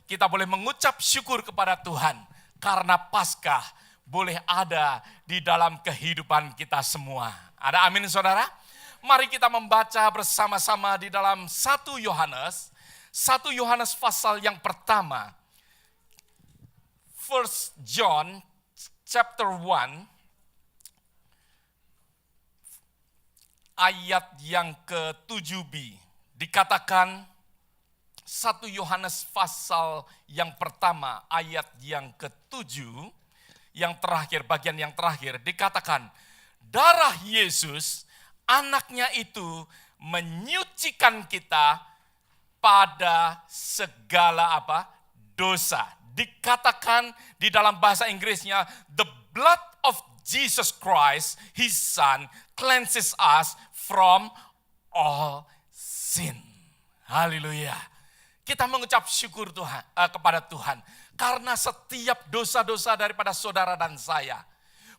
kita boleh mengucap syukur kepada Tuhan. Karena Paskah boleh ada di dalam kehidupan kita semua. Ada amin saudara? Mari kita membaca bersama-sama di dalam 1 Yohanes. 1 Yohanes pasal yang pertama. 1 John chapter 1. Ayat yang ke-7b. Dikatakan 1 Yohanes pasal yang pertama ayat yang ke-7, yang terakhir, bagian yang terakhir, dikatakan, darah Yesus, anaknya itu menyucikan kita pada segala dosa. Dikatakan di dalam bahasa Inggrisnya, the blood of Jesus Christ, His Son, cleanses us from all sin. Haleluya. Kita mengucap syukur Tuhan, kepada Tuhan. Karena setiap dosa-dosa daripada saudara dan saya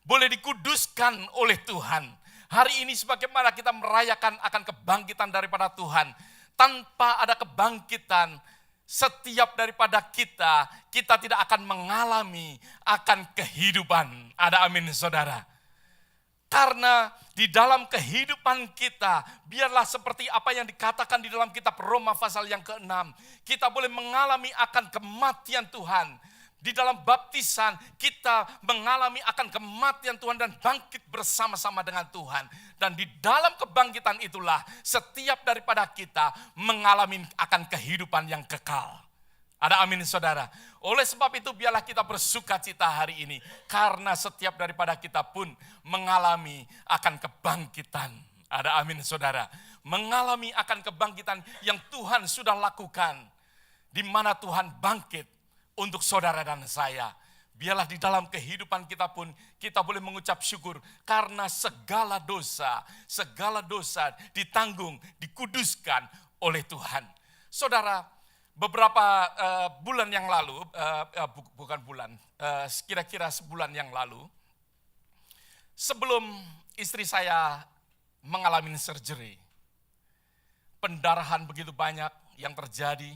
boleh dikuduskan oleh Tuhan. Hari ini sebagaimana kita merayakan akan kebangkitan daripada Tuhan. Tanpa ada kebangkitan, setiap daripada kita tidak akan mengalami akan kehidupan. Ada amin saudara. Karena di dalam kehidupan kita, biarlah seperti apa yang dikatakan di dalam kitab Roma pasal yang ke-6. Kita boleh mengalami akan kematian Tuhan. Di dalam baptisan kita mengalami akan kematian Tuhan dan bangkit bersama-sama dengan Tuhan. Dan di dalam kebangkitan itulah setiap daripada kita mengalami akan kehidupan yang kekal. Ada amin saudara. Oleh sebab itu biarlah kita bersuka cita hari ini. Karena setiap daripada kita pun mengalami akan kebangkitan. Ada amin saudara. Mengalami akan kebangkitan yang Tuhan sudah lakukan. Di mana Tuhan bangkit untuk saudara dan saya. Biarlah di dalam kehidupan kita pun kita boleh mengucap syukur. Karena segala dosa ditanggung, dikuduskan oleh Tuhan. Saudara, beberapa bulan yang lalu, kira-kira sebulan yang lalu, sebelum istri saya mengalami surgery, pendarahan begitu banyak yang terjadi,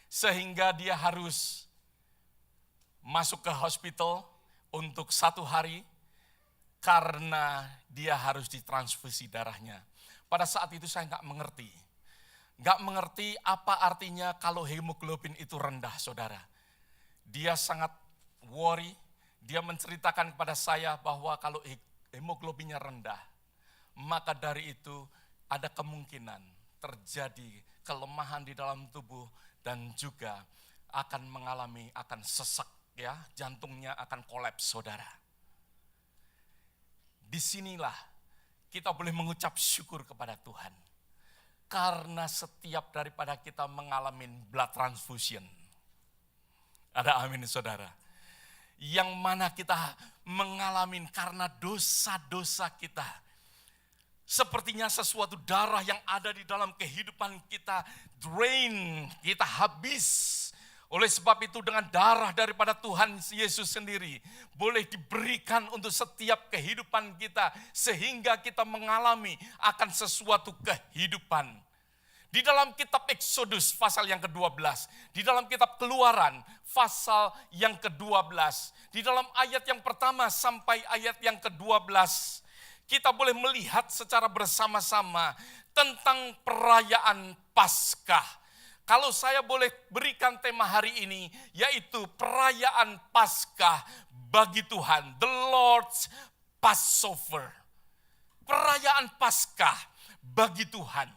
sehingga dia harus masuk ke hospital untuk 1 hari, karena dia harus ditransfusi darahnya. Pada saat itu saya nggak mengerti apa artinya kalau hemoglobin itu rendah, saudara. Dia sangat worry, dia menceritakan kepada saya bahwa kalau hemoglobinnya rendah, maka dari itu ada kemungkinan terjadi kelemahan di dalam tubuh dan juga akan mengalami akan sesak, ya, jantungnya akan kolaps, saudara. Disinilah kita boleh mengucap syukur kepada Tuhan. Karena setiap daripada kita mengalami blood transfusion. Ada amin saudara. Yang mana kita mengalami karena dosa-dosa kita. Sepertinya sesuatu darah yang ada di dalam kehidupan kita drain, kita habis. Oleh sebab itu dengan darah daripada Tuhan Yesus sendiri boleh diberikan untuk setiap kehidupan kita sehingga kita mengalami akan sesuatu kehidupan. Di dalam kitab Exodus pasal yang ke-12, di dalam kitab Keluaran pasal yang ke-12, di dalam ayat yang pertama sampai ayat yang ke-12, kita boleh melihat secara bersama-sama tentang perayaan Paskah. Kalau saya boleh berikan tema hari ini, yaitu perayaan Paskah bagi Tuhan. The Lord's Passover. Perayaan Paskah bagi Tuhan.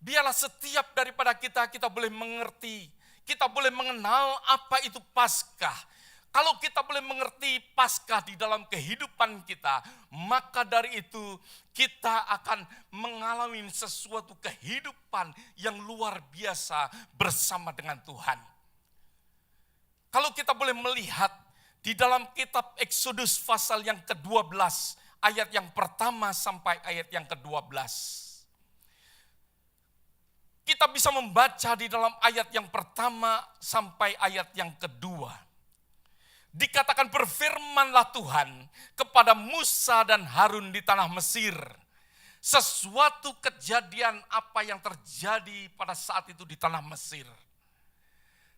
Biarlah setiap daripada kita boleh mengerti, kita boleh mengenal apa itu Paskah. Kalau kita boleh mengerti Paskah di dalam kehidupan kita, maka dari itu kita akan mengalami sesuatu kehidupan yang luar biasa bersama dengan Tuhan. Kalau kita boleh melihat di dalam kitab Exodus pasal yang ke-12, ayat yang pertama sampai ayat yang ke-12. Kita bisa membaca di dalam ayat yang pertama sampai ayat yang kedua. Dikatakan berfirmanlah Tuhan kepada Musa dan Harun di tanah Mesir. Sesuatu kejadian apa yang terjadi pada saat itu di tanah Mesir.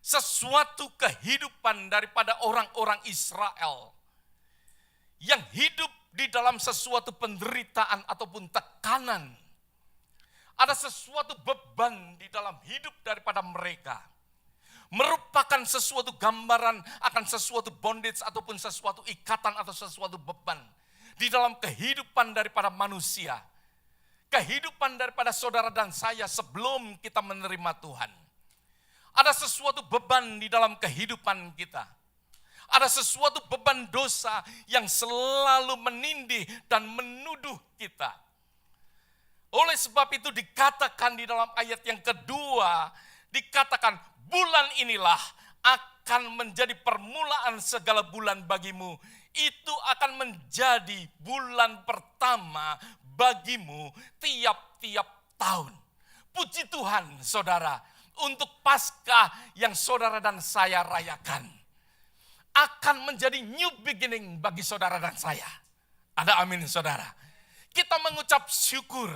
sesuatu kehidupan daripada orang-orang Israel yang hidup di dalam sesuatu penderitaan ataupun tekanan. Ada sesuatu beban di dalam hidup daripada mereka. Merupakan sesuatu gambaran akan sesuatu bondage ataupun sesuatu ikatan atau sesuatu beban di dalam kehidupan daripada manusia. Kehidupan daripada saudara dan saya sebelum kita menerima Tuhan. Ada sesuatu beban di dalam kehidupan kita. Ada sesuatu beban dosa yang selalu menindih dan menuduh kita. Oleh sebab itu dikatakan di dalam ayat yang kedua, dikatakan bulan inilah akan menjadi permulaan segala bulan bagimu. Itu akan menjadi bulan pertama bagimu tiap-tiap tahun. Puji Tuhan saudara, untuk Paskah yang saudara dan saya rayakan akan menjadi new beginning bagi saudara dan saya. Ada amin saudara. Kita mengucap syukur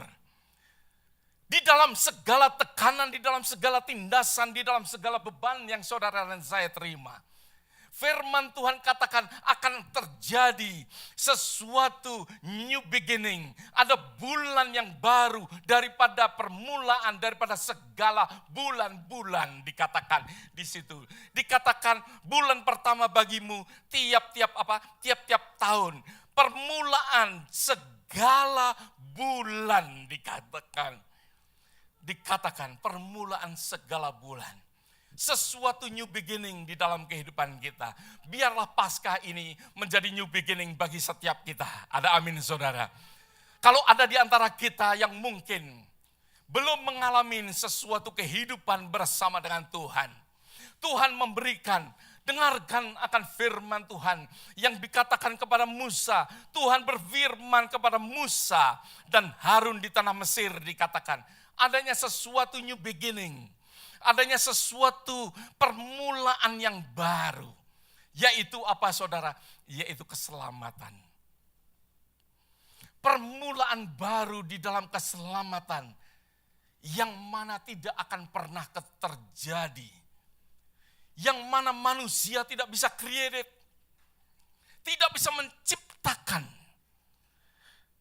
di dalam segala tekanan, di dalam segala tindasan, di dalam segala beban yang saudara dan saya terima. Firman Tuhan katakan akan terjadi sesuatu new beginning. Ada bulan yang baru daripada permulaan, daripada segala bulan-bulan dikatakan di situ. Dikatakan bulan pertama bagimu tiap-tiap tahun. Permulaan segala bulan dikatakan. Dikatakan permulaan segala bulan. Sesuatu new beginning di dalam kehidupan kita. Biarlah Paskah ini menjadi new beginning bagi setiap kita. Ada amin saudara. Kalau ada di antara kita yang mungkin belum mengalami sesuatu kehidupan bersama dengan Tuhan. Tuhan memberikan, dengarkan akan firman Tuhan yang dikatakan kepada Musa. Tuhan berfirman kepada Musa dan Harun di tanah Mesir dikatakan. Adanya sesuatu new beginning. Adanya sesuatu permulaan yang baru. Yaitu apa saudara? Yaitu keselamatan. Permulaan baru di dalam keselamatan. Yang mana tidak akan pernah terjadi. Yang mana manusia tidak bisa create. Tidak bisa menciptakan.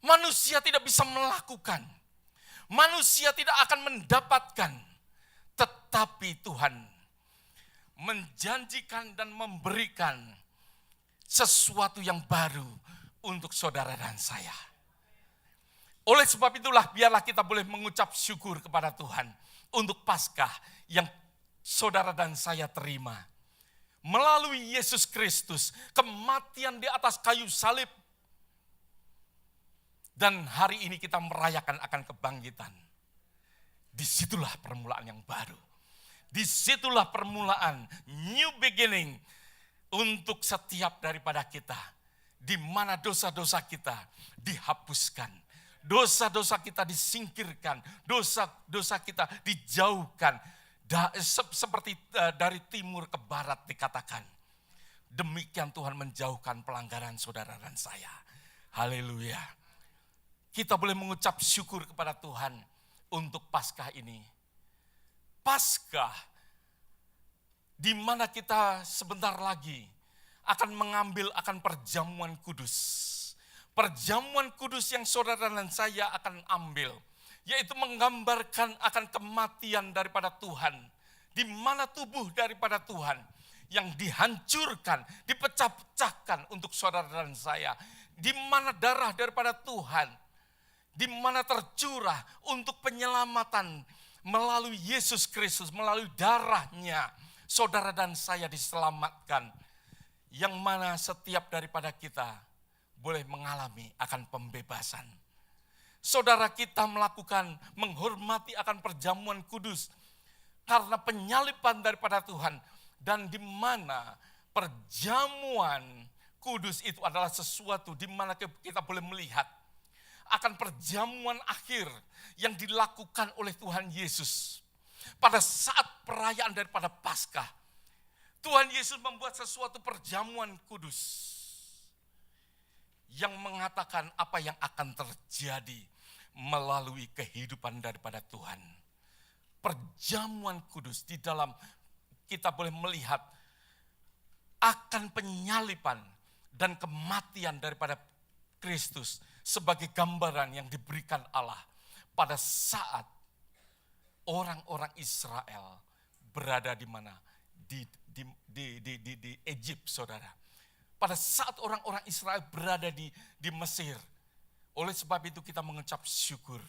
Manusia tidak bisa melakukan. Manusia tidak akan mendapatkan. Tetapi Tuhan menjanjikan dan memberikan sesuatu yang baru untuk saudara dan saya. Oleh sebab itulah biarlah kita boleh mengucap syukur kepada Tuhan untuk Paskah yang saudara dan saya terima. Melalui Yesus Kristus, kematian di atas kayu salib. Dan hari ini kita merayakan akan kebangkitan. Disitulah permulaan yang baru. Disitulah permulaan new beginning untuk setiap daripada kita. Di mana dosa-dosa kita dihapuskan. Dosa-dosa kita disingkirkan. Dosa-dosa kita dijauhkan. Seperti dari timur ke barat dikatakan. Demikian Tuhan menjauhkan pelanggaran saudara dan saya. Haleluya. Kita boleh mengucap syukur kepada Tuhan untuk Paskah ini. Paskah di mana kita sebentar lagi akan mengambil akan perjamuan kudus. Perjamuan kudus yang saudara dan saya akan ambil. Yaitu menggambarkan akan kematian daripada Tuhan. Di mana tubuh daripada Tuhan yang dihancurkan, dipecah-pecahkan untuk saudara dan saya. Di mana darah daripada Tuhan, di mana tercurah untuk penyelamatan melalui Yesus Kristus, melalui darahnya, saudara dan saya diselamatkan. Yang mana setiap daripada kita boleh mengalami akan pembebasan. Saudara kita menghormati akan perjamuan kudus karena penyaliban daripada Tuhan. Dan di mana perjamuan kudus itu adalah sesuatu di mana kita boleh melihat akan perjamuan akhir yang dilakukan oleh Tuhan Yesus. Pada saat perayaan daripada Paskah, Tuhan Yesus membuat sesuatu perjamuan kudus yang mengatakan apa yang akan terjadi melalui kehidupan daripada Tuhan. Perjamuan kudus di dalam kita boleh melihat akan penyaliban dan kematian daripada Kristus sebagai gambaran yang diberikan Allah pada saat orang-orang Israel berada di mana? Di Egypt, saudara. Pada saat orang-orang Israel berada di Mesir. Oleh sebab itu kita mengucap syukur.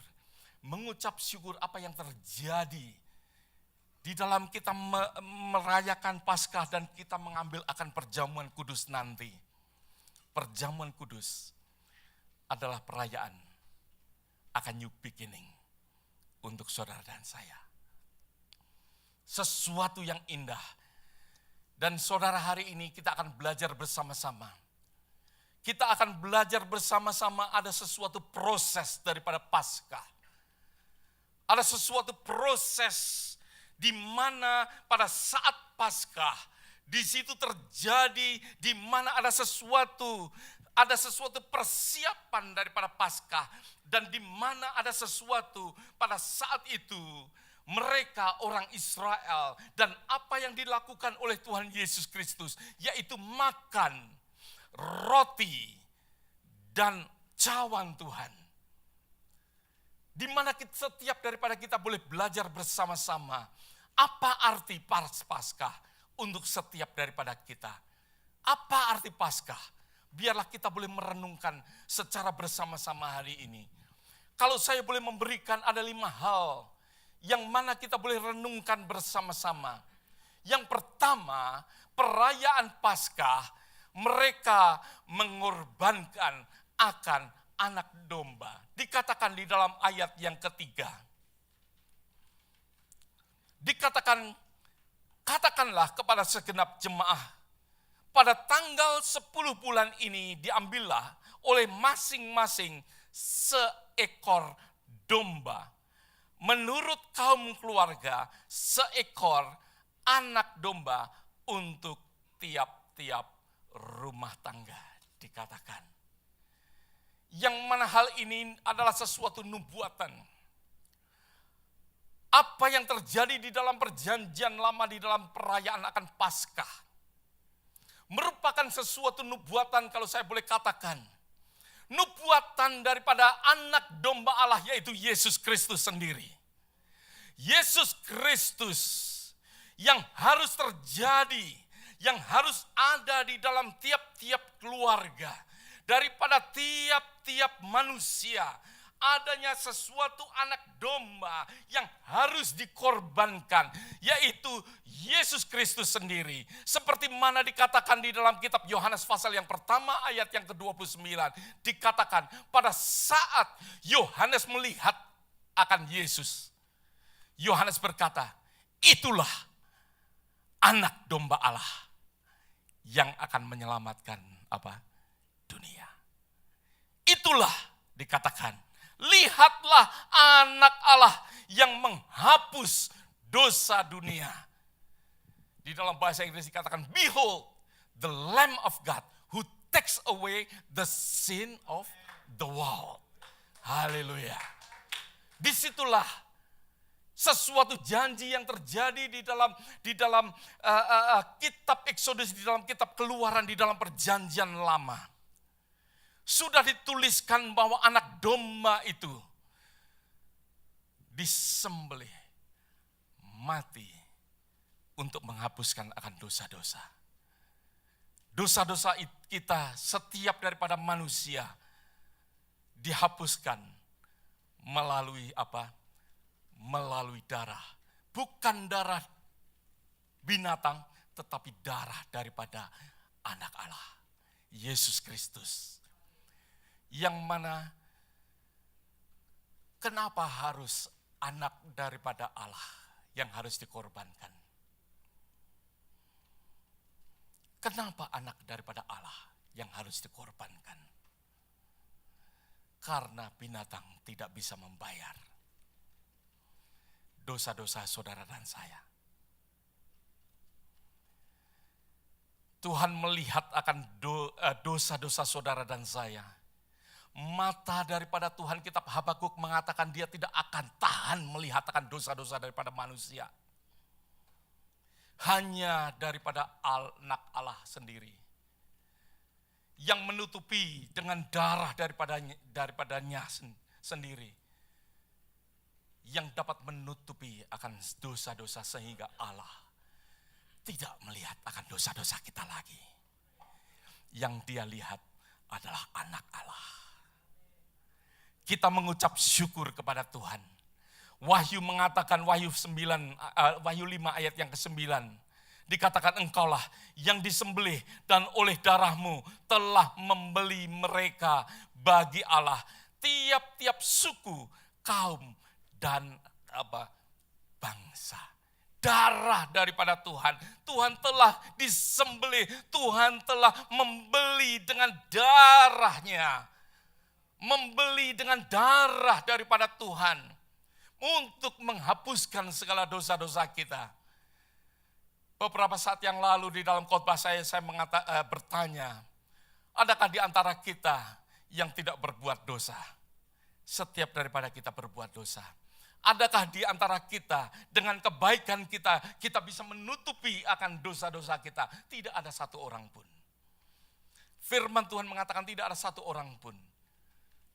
Mengucap syukur apa yang terjadi di dalam kita merayakan Paskah dan kita mengambil akan perjamuan kudus nanti. Perjamuan kudus adalah perayaan akan new beginning untuk saudara dan saya. Sesuatu yang indah. Dan saudara, hari ini kita akan belajar bersama-sama. Kita akan belajar bersama-sama ada sesuatu proses daripada Paskah. Ada sesuatu proses di mana pada saat Paskah, di situ terjadi di mana ada sesuatu persiapan daripada Paskah, dan di mana ada sesuatu pada saat itu mereka orang Israel dan apa yang dilakukan oleh Tuhan Yesus Kristus, yaitu makan roti dan cawan Tuhan. Di mana setiap daripada kita boleh belajar bersama-sama apa arti Paskah untuk setiap daripada kita. Apa arti Paskah? Biarlah kita boleh merenungkan secara bersama-sama hari ini. Kalau saya boleh memberikan ada 5 hal yang mana kita boleh renungkan bersama-sama. Yang pertama, perayaan Paskah mereka mengorbankan akan anak domba. Dikatakan di dalam ayat yang ketiga. Dikatakan, katakanlah kepada segenap jemaah, pada tanggal 10 bulan ini diambillah oleh masing-masing seekor domba. Menurut kaum keluarga, seekor anak domba untuk tiap-tiap rumah tangga, dikatakan. Yang mana hal ini adalah sesuatu nubuatan. Apa yang terjadi di dalam perjanjian lama di dalam perayaan akan Paskah merupakan sesuatu nubuatan, kalau saya boleh katakan. Nubuatan daripada anak domba Allah, yaitu Yesus Kristus sendiri. Yesus Kristus yang harus terjadi, yang harus ada di dalam tiap-tiap keluarga. Daripada tiap-tiap manusia, adanya sesuatu anak domba yang harus dikorbankan, yaitu Yesus Kristus sendiri. Seperti mana dikatakan di dalam kitab Yohanes pasal yang pertama ayat yang ke-29. Dikatakan pada saat Yohanes melihat akan Yesus, Yohanes berkata, itulah anak domba Allah yang akan menyelamatkan dunia. Itulah dikatakan, lihatlah anak Allah yang menghapus dosa dunia. Di dalam bahasa Inggris dikatakan, behold the Lamb of God who takes away the sin of the world. Haleluya. Disitulah sesuatu janji yang terjadi di dalam kitab Exodus, di dalam kitab Keluaran, di dalam perjanjian lama. Sudah dituliskan bahwa anak domba itu disembelih, mati untuk menghapuskan akan dosa-dosa. Dosa-dosa kita setiap daripada manusia dihapuskan melalui melalui darah. Bukan darah binatang, tetapi darah daripada anak Allah, Yesus Kristus. Yang mana, kenapa harus anak daripada Allah yang harus dikorbankan? Kenapa anak daripada Allah yang harus dikorbankan? Karena binatang tidak bisa membayar dosa-dosa saudara dan saya. Tuhan melihat akan dosa-dosa saudara dan saya. Mata daripada Tuhan, kitab Habakuk mengatakan dia tidak akan tahan melihat akan dosa-dosa daripada manusia. hanya daripada anak Allah sendiri. Yang menutupi dengan darah daripadanya sendiri. Yang dapat menutupi akan dosa-dosa sehingga Allah tidak melihat akan dosa-dosa kita lagi. Yang dia lihat adalah anak Allah. Kita mengucap syukur kepada Tuhan. Wahyu mengatakan, Wahyu 5 ayat yang ke-9. Dikatakan engkaulah yang disembelih dan oleh darahmu telah membeli mereka bagi Allah. Tiap-tiap suku, kaum, dan bangsa. Darah daripada Tuhan. Tuhan telah disembelih. Tuhan telah membeli dengan darahnya. Membeli dengan darah daripada Tuhan. Untuk menghapuskan segala dosa-dosa kita. Beberapa saat yang lalu di dalam khotbah saya bertanya, adakah di antara kita yang tidak berbuat dosa? Setiap daripada kita berbuat dosa. Adakah di antara kita dengan kebaikan kita, kita bisa menutupi akan dosa-dosa kita? Tidak ada satu orang pun. Firman Tuhan mengatakan tidak ada satu orang pun.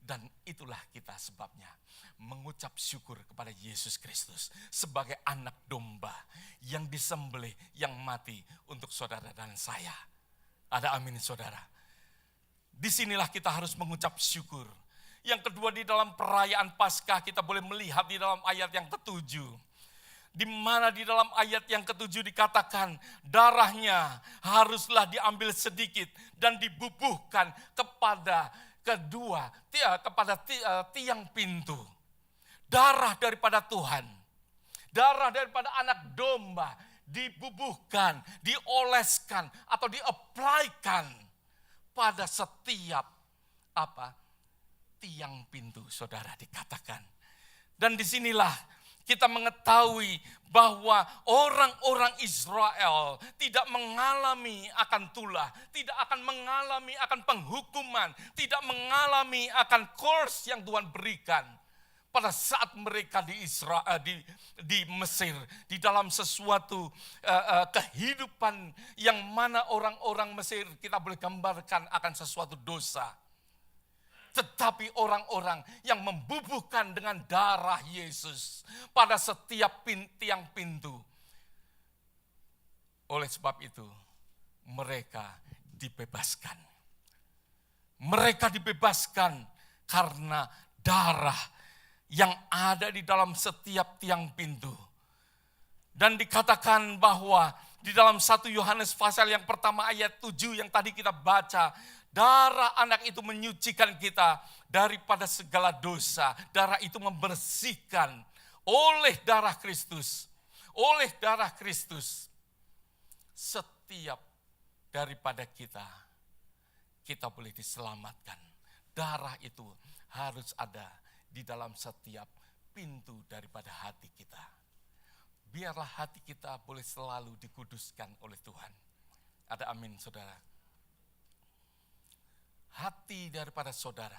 Dan itulah kita sebabnya mengucap syukur kepada Yesus Kristus sebagai anak domba yang disembelih, yang mati untuk saudara dan saya. Ada amin saudara. Disinilah kita harus mengucap syukur. Yang kedua, di dalam perayaan Paskah kita boleh melihat di dalam ayat yang ke-7. Di mana di dalam ayat yang ke-7 dikatakan darahnya haruslah diambil sedikit dan dibubuhkan kepada tiang pintu. Darah daripada Tuhan, darah daripada anak domba dibubuhkan, dioleskan atau diaplikan pada setiap tiang pintu, saudara, dikatakan. Dan disinilah kita mengetahui bahwa orang-orang Israel tidak mengalami akan tulah, tidak akan mengalami akan penghukuman, tidak mengalami akan course yang Tuhan berikan pada saat mereka di Mesir, di dalam sesuatu kehidupan yang mana orang-orang Mesir kita boleh gambarkan akan sesuatu dosa. Tetapi orang-orang yang membubuhkan dengan darah Yesus pada setiap tiang pintu. Oleh sebab itu, mereka dibebaskan. Mereka dibebaskan karena darah yang ada di dalam setiap tiang pintu. Dan dikatakan bahwa di dalam 1 Yohanes pasal yang pertama ayat 7 yang tadi kita baca, darah anak itu menyucikan kita daripada segala dosa. Darah itu membersihkan oleh darah Kristus. Oleh darah Kristus. Setiap daripada kita boleh diselamatkan. Darah itu harus ada di dalam setiap pintu daripada hati kita. Biarlah hati kita boleh selalu dikuduskan oleh Tuhan. Ada amin saudara. Hati daripada saudara,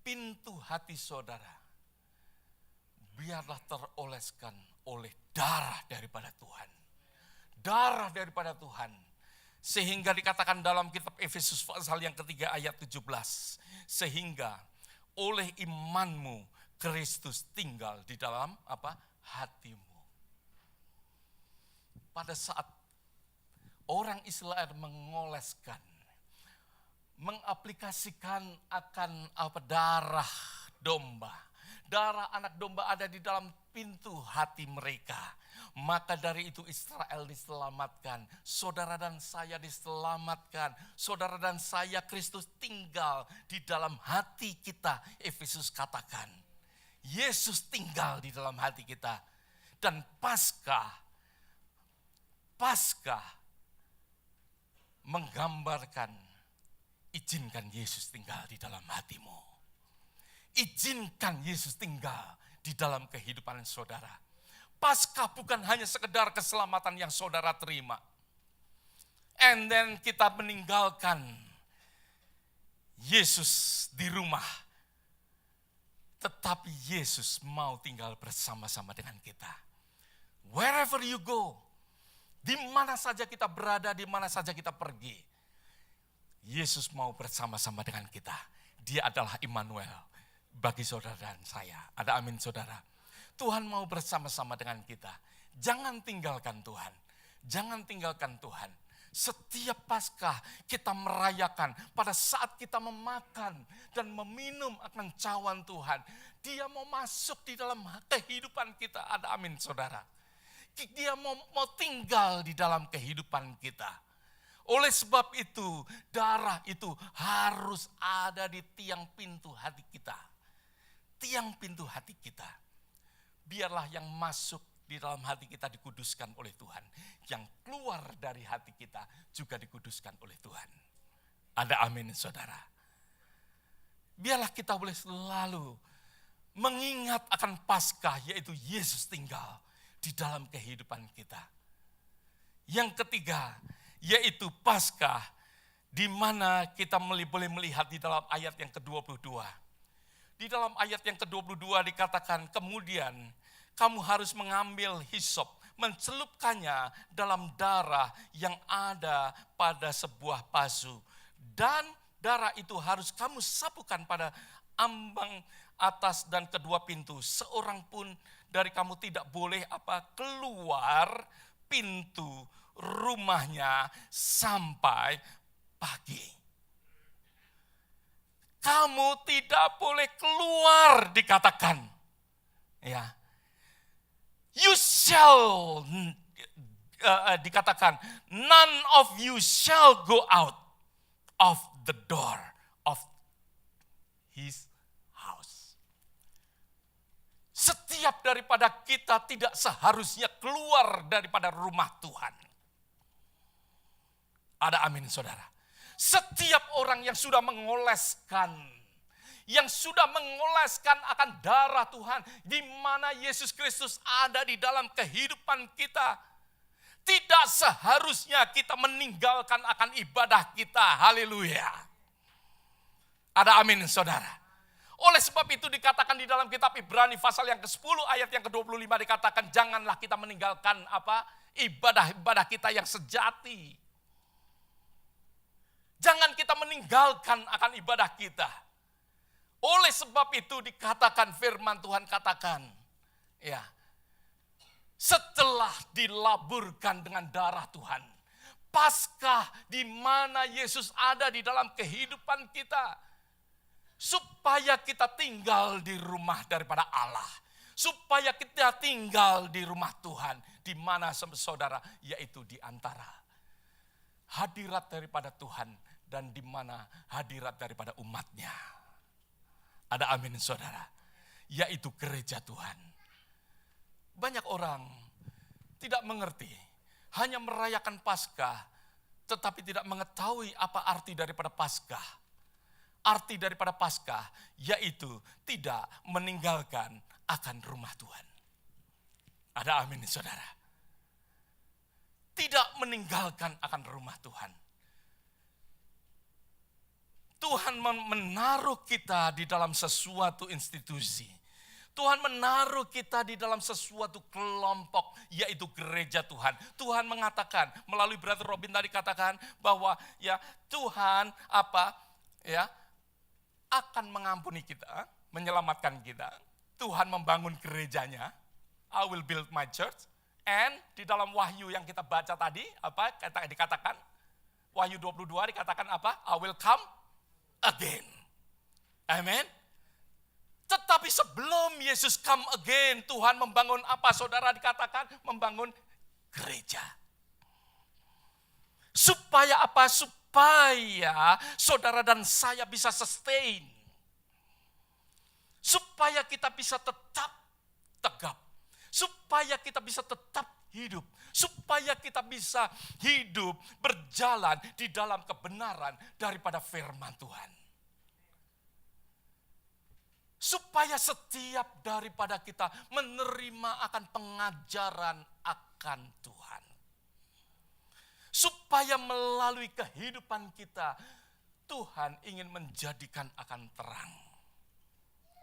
pintu hati saudara, biarlah teroleskan oleh darah daripada Tuhan. Darah daripada Tuhan. Sehingga dikatakan dalam kitab Efesus pasal yang ketiga ayat 17. Sehingga oleh imanmu Kristus tinggal di dalam hatimu. Pada saat orang Israel mengoleskan, mengaplikasikan akan darah domba. Darah anak domba ada di dalam pintu hati mereka. Maka dari itu Israel diselamatkan. Saudara dan saya diselamatkan. Saudara dan saya Kristus tinggal di dalam hati kita. Efesus katakan. Yesus tinggal di dalam hati kita. Dan Paskah menggambarkan izinkan Yesus tinggal di dalam hatimu. Izinkan Yesus tinggal di dalam kehidupan saudara. Paskah bukan hanya sekedar keselamatan yang saudara terima. And then kita meninggalkan Yesus di rumah. Tetapi Yesus mau tinggal bersama-sama dengan kita. Wherever you go, Di mana saja kita berada, di mana saja kita pergi, Yesus mau bersama-sama dengan kita. Dia adalah Immanuel bagi saudara dan saya. Ada amin saudara. Tuhan mau bersama-sama dengan kita. Jangan tinggalkan Tuhan. Jangan tinggalkan Tuhan. Setiap Paskah kita merayakan pada saat kita memakan dan meminum akan cawan Tuhan. Dia mau masuk di dalam kehidupan kita. Ada amin saudara. Dia mau tinggal di dalam kehidupan kita. Oleh sebab itu, darah itu harus ada di tiang pintu hati kita. Tiang pintu hati kita. Biarlah yang masuk di dalam hati kita dikuduskan oleh Tuhan. Yang keluar dari hati kita juga dikuduskan oleh Tuhan. Ada amin saudara. Biarlah kita boleh selalu mengingat akan Paskah, yaitu Yesus tinggal di dalam kehidupan kita. Yang ketiga, yaitu Paskah, di mana kita boleh melihat di dalam ayat yang ke-22. Di dalam ayat yang ke-22 dikatakan, kemudian kamu harus mengambil hisop, mencelupkannya dalam darah yang ada pada sebuah pasu. Dan darah itu harus kamu sapukan pada ambang atas dan kedua pintu. Seorang pun dari kamu tidak boleh keluar pintu rumahnya sampai pagi. Kamu tidak boleh keluar dikatakan. Ya. You shall dikatakan, none of you shall go out of the door of his house. Setiap daripada kita tidak seharusnya keluar daripada rumah Tuhan. Ada amin saudara. Setiap orang yang sudah mengoleskan akan darah Tuhan, di mana Yesus Kristus ada di dalam kehidupan kita, tidak seharusnya kita meninggalkan akan ibadah kita. Haleluya. Ada amin saudara. Oleh sebab itu dikatakan di dalam kitab Ibrani pasal yang ke-10 ayat yang ke-25 dikatakan, janganlah kita meninggalkan ibadah-ibadah kita yang sejati. Jangan kita meninggalkan akan ibadah kita. Oleh sebab itu dikatakan, firman Tuhan katakan, ya, setelah dilaburkan dengan darah Tuhan, Paskah di mana Yesus ada di dalam kehidupan kita, supaya kita tinggal di rumah daripada Allah, supaya kita tinggal di rumah Tuhan, di mana saudara, yaitu di antara hadirat daripada Tuhan dan di mana hadirat daripada umatnya. Ada amin saudara, yaitu gereja Tuhan. Banyak orang tidak mengerti, hanya merayakan Paskah, tetapi tidak mengetahui apa arti daripada Paskah. Arti daripada Paskah, yaitu tidak meninggalkan akan rumah Tuhan. Ada amin saudara. Tidak meninggalkan akan rumah Tuhan. Tuhan menaruh kita di dalam sesuatu institusi. Tuhan menaruh kita di dalam sesuatu kelompok, yaitu gereja Tuhan. Tuhan mengatakan melalui Brother Robin tadi katakan bahwa ya Tuhan akan mengampuni kita, menyelamatkan kita. Tuhan membangun gerejanya. I will build my church. And di dalam Wahyu yang kita baca tadi, dikatakan Wahyu 22 dikatakan I will come again. Amen. Tetapi sebelum Yesus come again, Tuhan membangun saudara dikatakan? Membangun gereja. Supaya Supaya saudara dan saya bisa sustain. Supaya kita bisa tetap tegap. Supaya kita bisa tetap hidup. Supaya kita bisa hidup berjalan di dalam kebenaran daripada firman Tuhan. Supaya setiap daripada kita menerima akan pengajaran akan Tuhan. Supaya melalui kehidupan kita, Tuhan ingin menjadikan akan terang.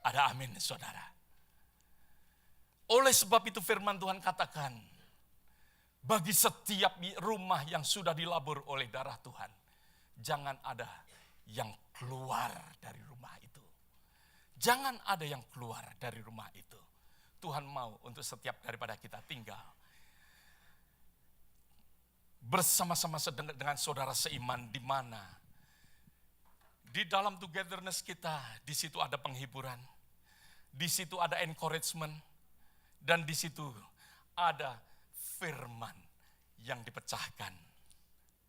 Ada amin saudara. Oleh sebab itu firman Tuhan katakan, bagi setiap rumah yang sudah dilabur oleh darah Tuhan. Jangan ada yang keluar dari rumah itu. Jangan ada yang keluar dari rumah itu. Tuhan mau untuk setiap daripada kita tinggal bersama-sama dengan saudara seiman, di mana di dalam togetherness kita, di situ ada penghiburan, di situ ada encouragement, dan di situ ada firman yang dipecahkan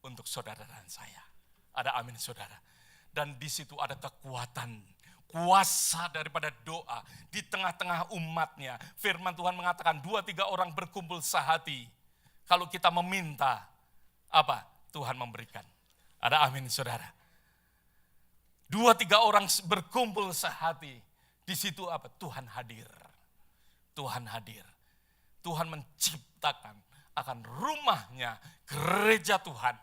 untuk saudara dan saya. Ada amin saudara. Dan di situ ada kekuatan, kuasa daripada doa di tengah-tengah umatnya. Firman Tuhan mengatakan 2-3 orang berkumpul sehati. Kalau kita meminta, apa? Tuhan memberikan. Ada amin saudara. 2-3 orang berkumpul sehati. Di situ apa? Tuhan hadir. Tuhan hadir. Tuhan menciptakan akan rumahnya, gereja Tuhan.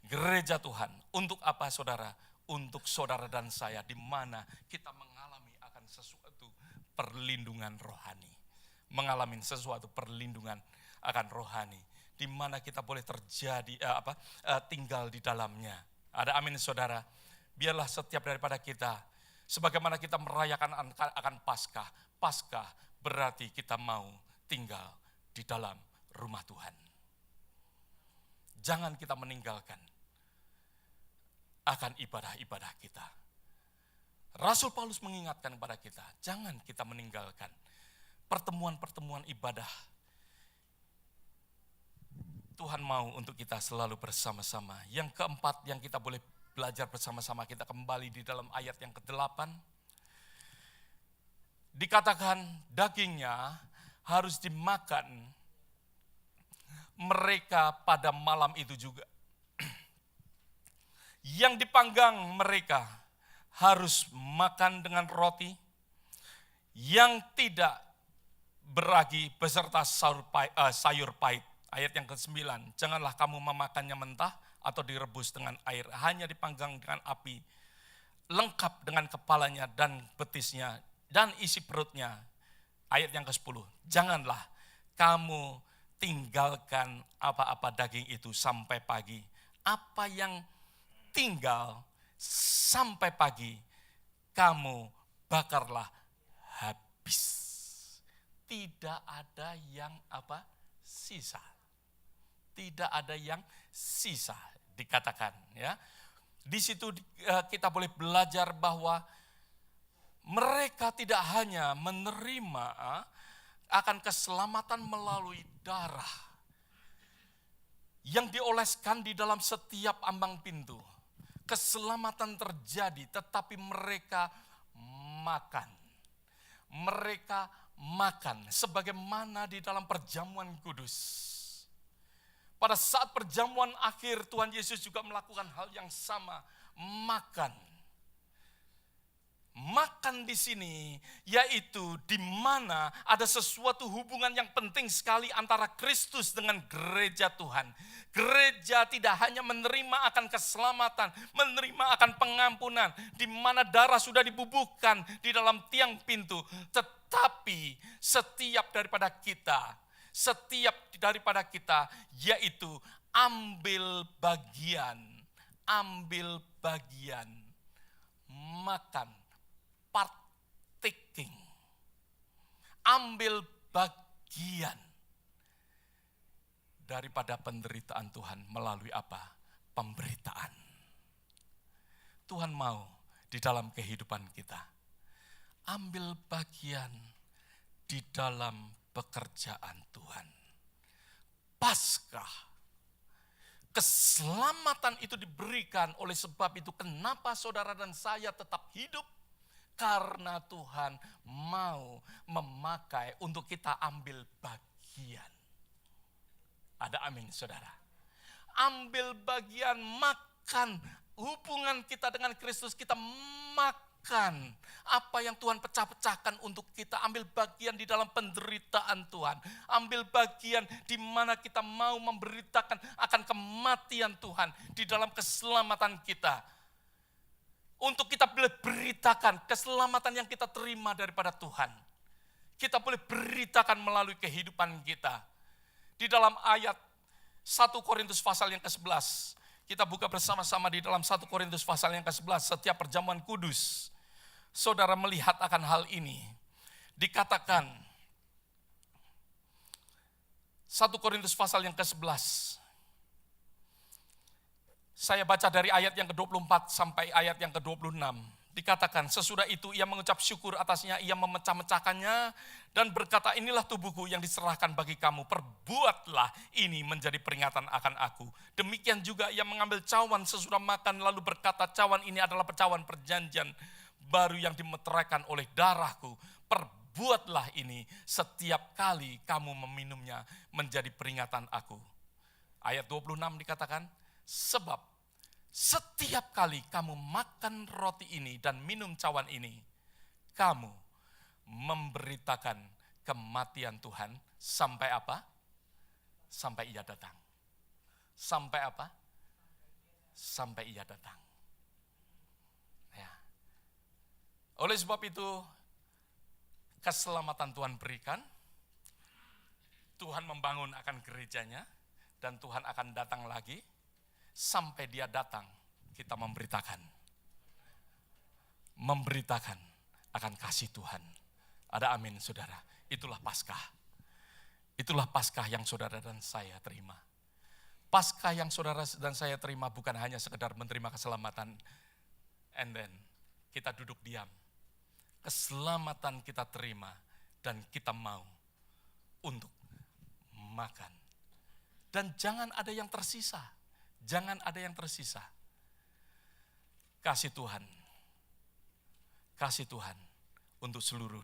Gereja Tuhan. Untuk apa saudara? Untuk saudara dan saya, di mana kita mengalami akan sesuatu perlindungan rohani. Mengalami sesuatu perlindungan akan rohani. Di mana kita boleh tinggal di dalamnya. Ada amin saudara. Biarlah setiap daripada kita, sebagaimana kita merayakan akan Paskah. Paskah berarti kita mau tinggal di dalam rumah Tuhan. Jangan kita meninggalkan akan ibadah-ibadah kita. Rasul Paulus mengingatkan kepada kita, jangan kita meninggalkan pertemuan-pertemuan ibadah. Tuhan mau untuk kita selalu bersama-sama. Yang keempat yang kita boleh belajar bersama-sama, kita kembali di dalam ayat yang ke-8. Dikatakan dagingnya harus dimakan mereka pada malam itu juga. Yang dipanggang mereka harus makan dengan roti yang tidak beragi beserta sayur pahit. Ayat yang ke-9, janganlah kamu memakannya mentah atau direbus dengan air, hanya dipanggang dengan api, lengkap dengan kepalanya dan betisnya dan isi perutnya. Ayat yang ke-10, janganlah kamu tinggalkan apa-apa daging itu sampai pagi. Apa yang tinggal sampai pagi, kamu bakarlah habis. Tidak ada yang sisa. Tidak ada yang sisa, dikatakan ya. Di situ kita boleh belajar bahwa mereka tidak hanya menerima akan keselamatan melalui darah yang dioleskan di dalam setiap ambang pintu. Keselamatan terjadi, tetapi mereka makan. Mereka makan sebagaimana di dalam perjamuan kudus. Pada saat perjamuan akhir, Tuhan Yesus juga melakukan hal yang sama, makan. Makan di sini yaitu di mana ada sesuatu hubungan yang penting sekali antara Kristus dengan gereja Tuhan. Gereja tidak hanya menerima akan keselamatan, menerima akan pengampunan, di mana darah sudah dibubuhkan di dalam tiang pintu, tetapi setiap daripada kita yaitu ambil bagian, makan, partaking, ambil bagian daripada penderitaan Tuhan melalui apa? Pemberitaan. Tuhan mau di dalam kehidupan kita ambil bagian di dalam pekerjaan Tuhan. Paskah, keselamatan itu diberikan, oleh sebab itu kenapa saudara dan saya tetap hidup? Karena Tuhan mau memakai untuk kita ambil bagian. Ada amin saudara. Ambil bagian, makan. Hubungan kita dengan Kristus, kita makan apa yang Tuhan pecah-pecahkan untuk kita. Ambil bagian di dalam penderitaan Tuhan. Ambil bagian di mana kita mau memberitakan akan kematian Tuhan di dalam keselamatan kita. Untuk kita boleh beritakan keselamatan yang kita terima daripada Tuhan. Kita boleh beritakan melalui kehidupan kita. Di dalam ayat 1 Korintus pasal yang ke-11. Kita buka bersama-sama di dalam 1 Korintus pasal yang ke-11. Setiap perjamuan kudus, saudara melihat akan hal ini. Dikatakan 1 Korintus pasal yang ke-11. Saya baca dari ayat yang ke-24 sampai ayat yang ke-26. Dikatakan, sesudah itu ia mengucap syukur atasnya, ia memecah-mecahkannya dan berkata, inilah tubuhku yang diserahkan bagi kamu, perbuatlah ini menjadi peringatan akan aku. Demikian juga ia mengambil cawan sesudah makan lalu berkata, cawan ini adalah cawan perjanjian baru yang dimeteraikan oleh darahku. Perbuatlah ini setiap kali kamu meminumnya menjadi peringatan aku. Ayat 26 dikatakan, sebab setiap kali kamu makan roti ini dan minum cawan ini, kamu memberitakan kematian Tuhan sampai apa? Sampai ia datang. Sampai apa? Sampai ia datang. Ya. Oleh sebab itu, keselamatan Tuhan berikan, Tuhan membangun akan gerejanya, dan Tuhan akan datang lagi. Sampai dia datang, kita memberitakan akan kasih Tuhan. Ada amin, saudara. Itulah Paskah. Itulah Paskah yang saudara dan saya terima. Paskah yang saudara dan saya terima bukan hanya sekedar menerima keselamatan, and then kita duduk diam. Keselamatan kita terima, dan kita mau untuk makan. Dan jangan ada yang tersisa. Jangan ada yang tersisa. Kasih Tuhan untuk seluruh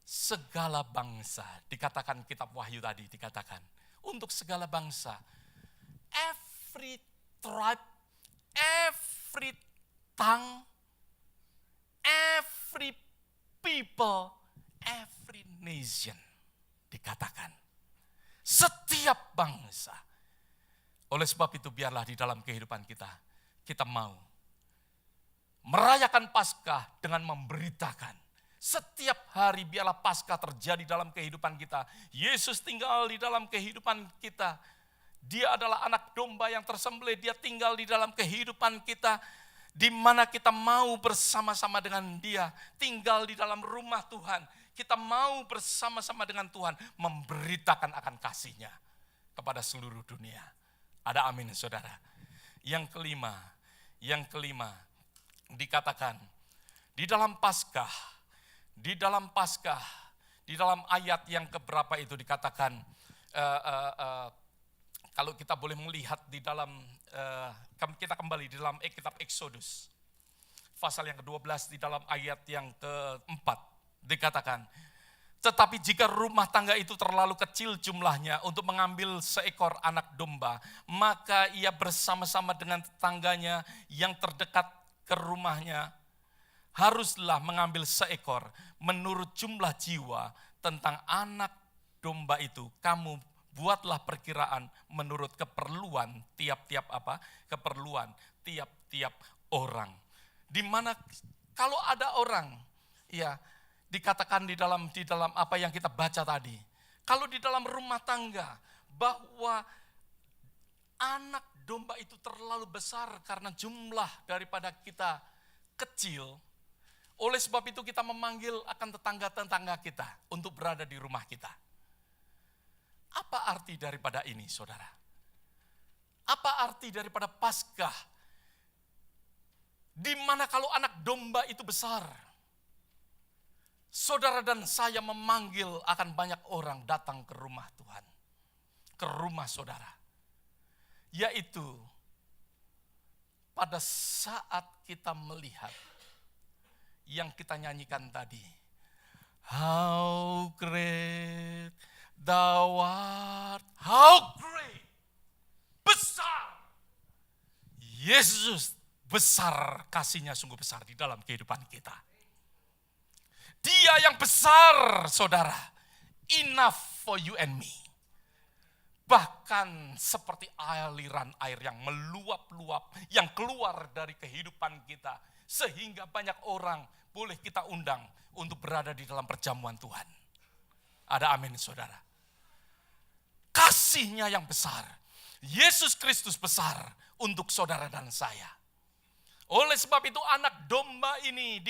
segala bangsa. Dikatakan kitab Wahyu tadi, dikatakan untuk segala bangsa. Every tribe, every tongue, every people, every nation. Dikatakan setiap bangsa. Oleh sebab itu biarlah di dalam kehidupan kita mau merayakan Paskah dengan memberitakan. Setiap hari biarlah Paskah terjadi dalam kehidupan kita. Yesus tinggal di dalam kehidupan kita. Dia adalah anak domba yang tersembelih. Dia tinggal di dalam kehidupan kita, di mana kita mau bersama-sama dengan Dia. Tinggal di dalam rumah Tuhan. Kita mau bersama-sama dengan Tuhan memberitakan akan kasih-Nya kepada seluruh dunia. Ada amin, saudara. Yang kelima dikatakan di dalam Paskah, di dalam ayat yang keberapa itu dikatakan, kalau kita boleh melihat di dalam, kita kembali di dalam kitab Exodus, pasal yang ke-12 di dalam ayat yang ke-4 dikatakan, tetapi jika rumah tangga itu terlalu kecil jumlahnya untuk mengambil seekor anak domba, maka ia bersama-sama dengan tetangganya yang terdekat ke rumahnya, haruslah mengambil seekor menurut jumlah jiwa tentang anak domba itu. Kamu buatlah perkiraan menurut keperluan tiap-tiap orang. Di mana kalau ada orang, ya, dikatakan di dalam apa yang kita baca tadi. Kalau di dalam rumah tangga bahwa anak domba itu terlalu besar karena jumlah daripada kita kecil. Oleh sebab itu kita memanggil akan tetangga-tetangga kita untuk berada di rumah kita. Apa arti daripada ini, saudara? Apa arti daripada Paskah? Di mana kalau anak domba itu besar, saudara dan saya memanggil akan banyak orang datang ke rumah Tuhan, ke rumah saudara. Yaitu pada saat kita melihat yang kita nyanyikan tadi. How great thou art, how great, besar. Yesus besar, kasih-Nya sungguh besar di dalam kehidupan kita. Dia yang besar, saudara. Enough for you and me. Bahkan seperti aliran air yang meluap-luap, yang keluar dari kehidupan kita. Sehingga banyak orang boleh kita undang untuk berada di dalam perjamuan Tuhan. Ada amin, saudara. kasih-Nya yang besar. Yesus Kristus besar untuk saudara dan saya. Oleh sebab itu anak domba ini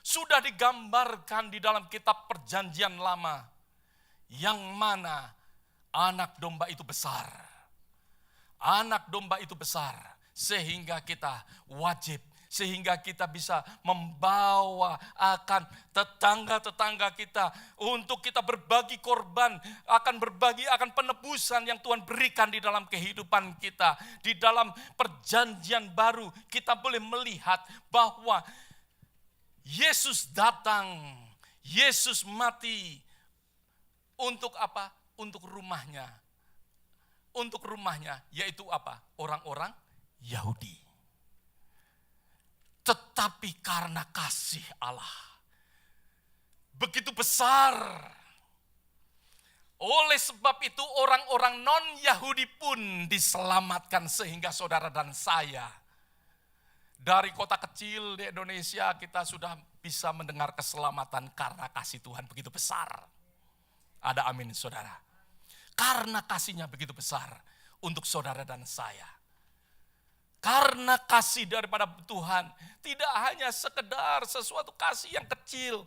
sudah digambarkan di dalam kitab Perjanjian Lama. Yang mana anak domba itu besar. Anak domba itu besar sehingga kita wajib, sehingga kita bisa membawa akan tetangga-tetangga kita untuk kita berbagi korban, akan penebusan yang Tuhan berikan di dalam kehidupan kita. Di dalam perjanjian baru kita boleh melihat bahwa Yesus datang, Yesus mati untuk apa? Untuk rumahnya. Untuk rumahnya, yaitu apa? Orang-orang Yahudi. Tetapi karena kasih Allah begitu besar, oleh sebab itu orang-orang non-Yahudi pun diselamatkan, sehingga saudara dan saya dari kota kecil di Indonesia kita sudah bisa mendengar keselamatan karena kasih Tuhan begitu besar. Ada amin saudara. Karena kasih-Nya begitu besar untuk saudara dan saya. Karena kasih daripada Tuhan tidak hanya sekedar sesuatu kasih yang kecil,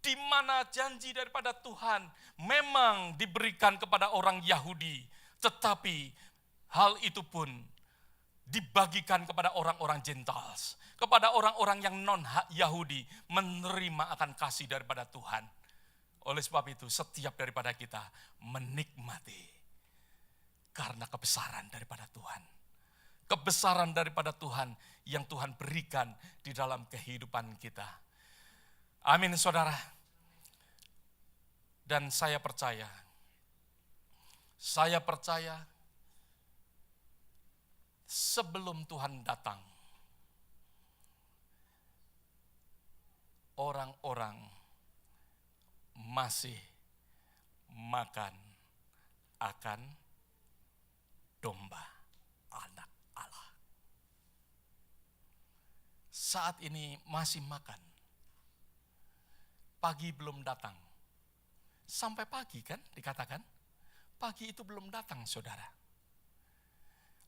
di mana janji daripada Tuhan memang diberikan kepada orang Yahudi, tetapi hal itu pun dibagikan kepada orang-orang Gentiles, kepada orang-orang yang non-Yahudi menerima akan kasih daripada Tuhan. Oleh sebab itu setiap daripada kita menikmati karena kebesaran daripada Tuhan. Kebesaran daripada Tuhan yang Tuhan berikan di dalam kehidupan kita. Amin saudara. Dan saya percaya sebelum Tuhan datang, orang-orang masih makan akan domba anak Allah. Saat ini masih makan. Pagi belum datang. Sampai pagi kan dikatakan? Pagi itu belum datang saudara.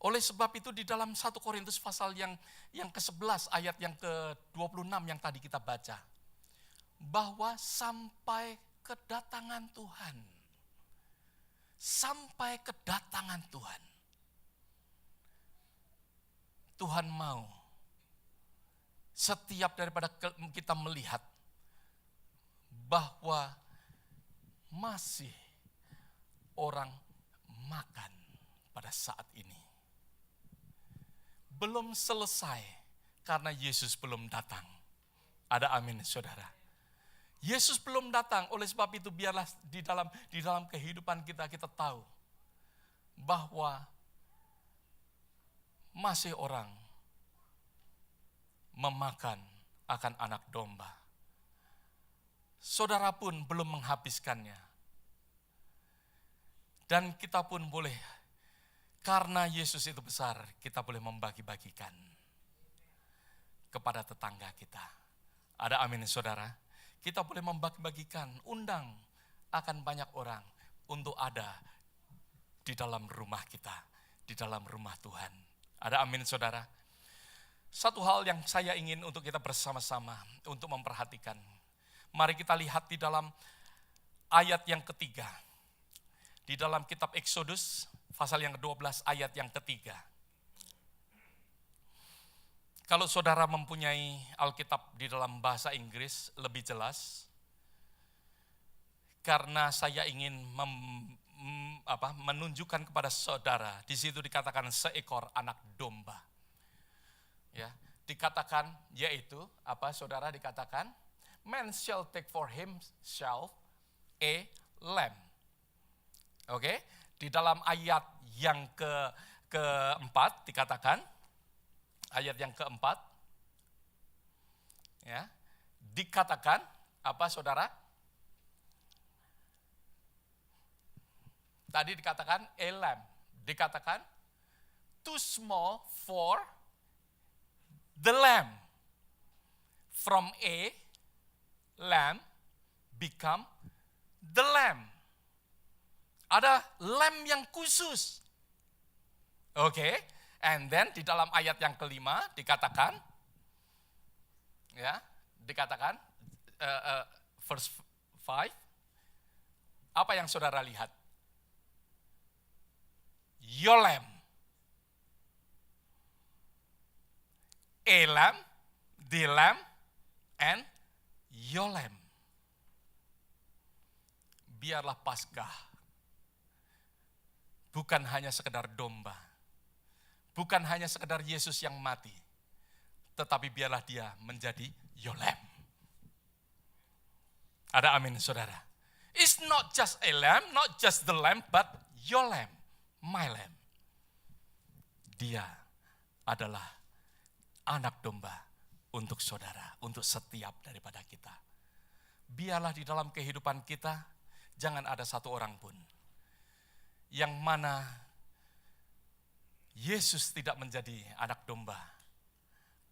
Oleh sebab itu di dalam 1 Korintus pasal yang ke-11 ayat yang ke-26 yang tadi kita baca. Bahwa sampai kedatangan Tuhan. Sampai kedatangan Tuhan. Tuhan mau setiap daripada kita melihat bahwa masih orang makan pada saat ini. Belum selesai karena Yesus belum datang. Ada amin saudara. Yesus belum datang, oleh sebab itu biarlah di dalam kehidupan kita tahu bahwa masih orang memakan akan anak domba. Saudara pun belum menghabiskannya. Dan kita pun boleh, karena Yesus itu besar, kita boleh membagi-bagikan kepada tetangga kita. Ada amin saudara. Kita boleh membagi-bagikan, undang akan banyak orang untuk ada di dalam rumah kita, di dalam rumah Tuhan. Ada amin saudara. Satu hal yang saya ingin untuk kita bersama-sama untuk memperhatikan. Mari kita lihat di dalam ayat yang ketiga. Di dalam kitab Exodus, pasal yang ke-12 ayat yang ketiga. Kalau saudara mempunyai Alkitab di dalam bahasa Inggris lebih jelas, karena saya ingin menunjukkan kepada saudara, di situ dikatakan seekor anak domba. Ya, dikatakan yaitu apa saudara dikatakan? Man shall take for himself a lamb. Oke, di dalam ayat yang keempat dikatakan, ayat yang keempat, ya, dikatakan apa saudara? Tadi dikatakan a lamb, dikatakan too small for the lamb. From a lamb become the lamb. Ada lamb yang khusus. Oke, and then di dalam ayat yang kelima dikatakan, verse 5, apa yang saudara lihat? Your lamb. A lamb, the lamb, and your lamb. Biarlah Paskah bukan hanya sekedar domba, bukan hanya sekedar Yesus yang mati, tetapi biarlah dia menjadi your lamb. Ada amin, saudara. It's not just a lamb, not just the lamb, but your lamb, my lamb. Dia adalah anak domba untuk saudara, untuk setiap daripada kita. Biarlah di dalam kehidupan kita, jangan ada satu orang pun yang mana Yesus tidak menjadi anak domba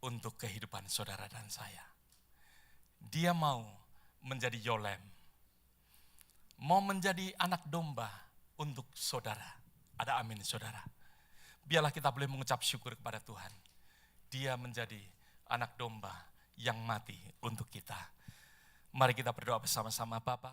untuk kehidupan saudara dan saya. Dia mau menjadi your lamb, mau menjadi anak domba untuk saudara. Ada amin, saudara. Biarlah kita boleh mengucap syukur kepada Tuhan. Dia menjadi anak domba yang mati untuk kita. Mari kita berdoa bersama-sama. Bapa.